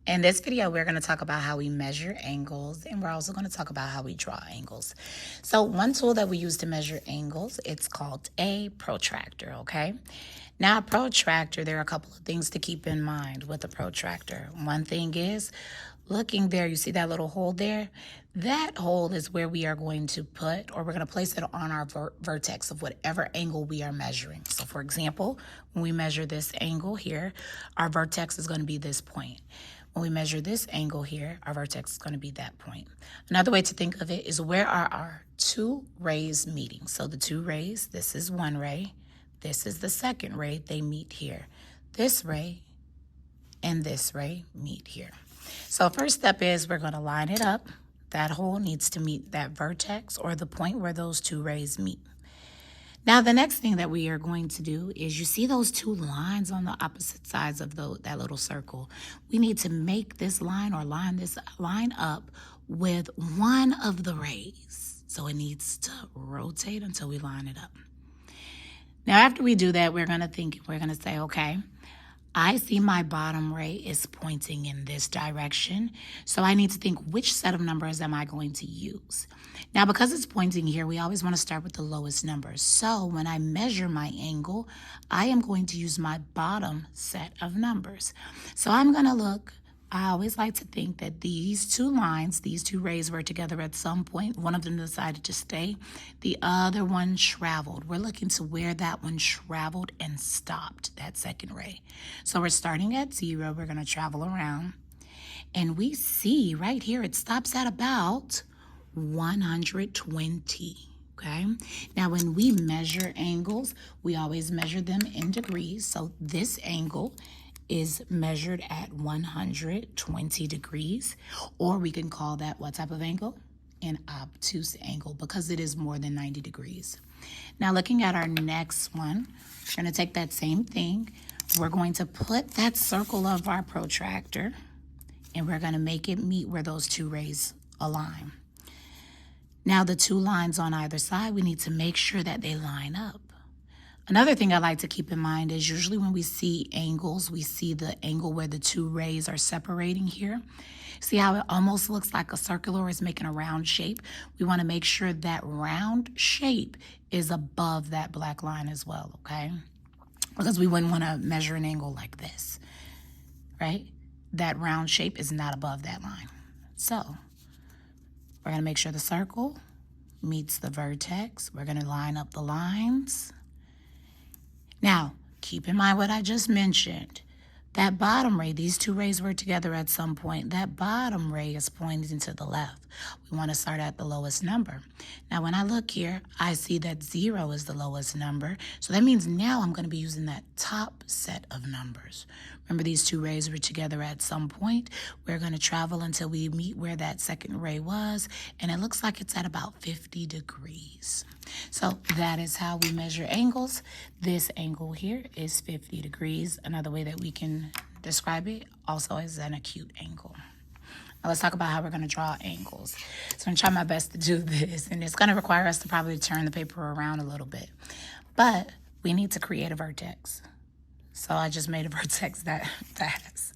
In this video, we're going to talk about how we measure angles, and we're also going to talk about how we draw angles. So one tool that we use to measure angles, it's called a protractor, okay? Now, a protractor, there are a couple of things to keep in mind with a protractor. One thing is, looking there, you see that little hole there? That hole is where we are going to put, or we're going to place it on our vertex of whatever angle we are measuring. So for example, when we measure this angle here, our vertex is going to be this point. When we measure this angle here, our vertex is going to be that point. Another way to think of it is, where are our two rays meeting? So the two rays, this is one ray, this is the second ray, they meet here. This ray and this ray meet here. So first step is we're going to line it up. That hole needs to meet that vertex, or the point where those two rays meet. Now, the next thing that we are going to do is, you see those two lines on the opposite sides of that little circle? We need to make this line, or line this line up with one of the rays. So it needs to rotate until we line it up. Now, after we do that, we're going to say, okay, I see my bottom ray is pointing in this direction, so I need to think, which set of numbers am I going to use? Now, because it's pointing here, we always want to start with the lowest numbers. So when I measure my angle, I am going to use my bottom set of numbers. So I'm going to look. I always like to think that these two lines, these two rays were together at some point. One of them decided to stay. The other one traveled. We're looking to where that one traveled and stopped, that second ray. So we're starting at 0. We're going to travel around. And we see right here it stops at about 120. Okay. Now, when we measure angles, we always measure them in degrees. So this angle is measured at 120 degrees, or we can call that what type of angle? An obtuse angle, because it is more than 90 degrees. Now, looking at our next one, we're going to take that same thing. We're going to put that circle of our protractor, and we're going to make it meet where those two rays align. Now, the two lines on either side, we need to make sure that they line up. Another thing I like to keep in mind is, usually when we see angles, we see the angle where the two rays are separating here. See how it almost looks like a circle, or is making a round shape? We want to make sure that round shape is above that black line as well, okay? Because we wouldn't want to measure an angle like this, right? That round shape is not above that line. So we're going to make sure the circle meets the vertex. We're going to line up the lines. Now, keep in mind what I just mentioned. That bottom ray, these two rays were together at some point. That bottom ray is pointing to the left. We want to start at the lowest number. Now, when I look here, I see that 0 is the lowest number. So that means now I'm going to be using that top set of numbers. Remember, these two rays were together at some point. We're going to travel until we meet where that second ray was, and it looks like it's at about 50 degrees. So that is how we measure angles. This angle here is 50 degrees. Another way that we can describe it also is an acute angle. Now let's talk about how we're going to draw angles. So I'm going to try my best to do this, and it's going to require us to probably turn the paper around a little bit. But we need to create a vertex. So I just made a vertex that fast.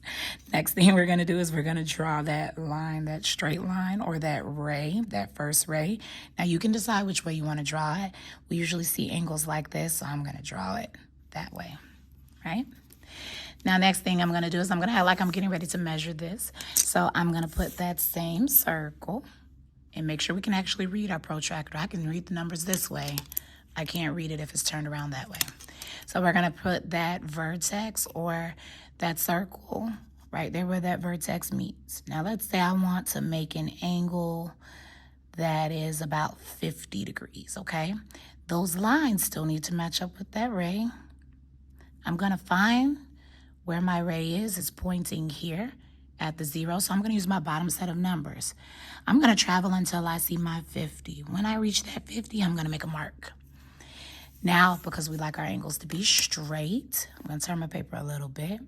Next thing we're going to do is we're going to draw that line, that straight line, or that ray, that first ray. Now you can decide which way you want to draw it. We usually see angles like this, so I'm going to draw it that way, right? Now, next thing I'm going to do is I'm going to act like I'm getting ready to measure this. So I'm going to put that same circle, and make sure we can actually read our protractor. I can read the numbers this way. I can't read it if it's turned around that way. So we're going to put that vertex, or that circle, right there where that vertex meets. Now, let's say I want to make an angle that is about 50 degrees, okay? Those lines still need to match up with that ray. I'm going to find where my ray is. It's pointing here at the 0, so I'm going to use my bottom set of numbers. I'm going to travel until I see my 50. When I reach that 50, I'm going to make a mark. Now, because we like our angles to be straight, I'm going to turn my paper a little bit.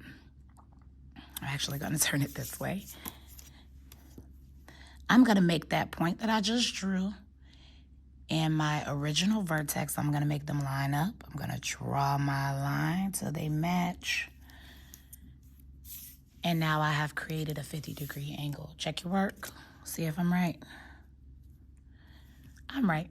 I'm actually going to turn it this way. I'm going to make that point that I just drew and my original vertex. I'm going to make them line up. I'm going to draw my line so they match. And now I have created a 50-degree angle. Check your work. See if I'm right. I'm right.